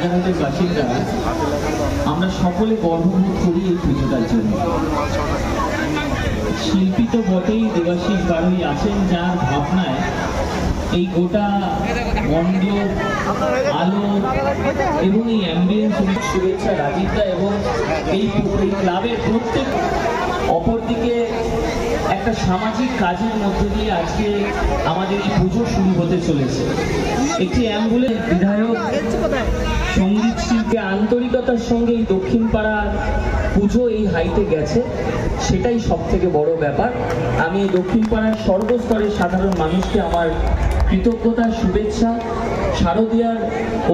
রানাঘাটের বাসিন্দা আমরা সকলে গর্ববোধ করি এই পুজোটার জন্য। শিল্পী তো বটেই, দেবাশিস বাড়ুই আছেন যার ভাবনায় এই গোটা মণ্ডপ, আলো এবং এই অ্যাম্বিয়েন্স। শুভেচ্ছা রাজীবদা এবং এই ক্লাবের প্রত্যেক। অপরদিকে একটা সামাজিক কাজের মধ্য দিয়ে আজকে আমাদের এই পুজো শুরু হতে চলেছে। একটি অ্যাম্বুলেন্স বিধায়ক সঙ্গীত শিল্পে আন্তরিকতার সঙ্গে এই দক্ষিণ পাড়ার পুজো এই হাইটে গেছে, সেটাই সব থেকে বড় ব্যাপার। আমি দক্ষিণ পাড়ার সর্বস্তরের সাধারণ মানুষকে আমার কৃতজ্ঞতা, শুভেচ্ছা, শারদীয়ার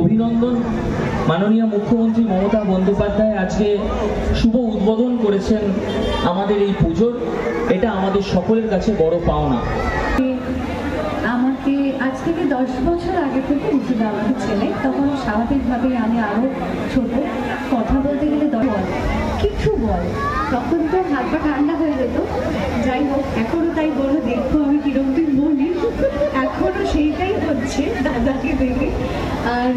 অভিনন্দন। মাননীয় মুখ্যমন্ত্রী মমতা বন্দ্যোপাধ্যায় আজকে শুভ উদ্বোধন করেছেন আমাদের এই পুজোর। এটা আমাদের সকলের কাছে বড় পাওনা। আমাকে আজ থেকে 10 বছর আগে থেকে মুর্শিদাবাদের ছেলে, তখন স্বাভাবিকভাবে আমি আরও ছোট, কথা বলতে গেলে কিছু বল, তখন তো হাত পা ঠান্ডা হয়ে যেত। যাই হোক, এখনও তাই বলো, দেখো আমি কিরকম বলি, এখনও সেইটাই হচ্ছে দাদাকে দেখে। আর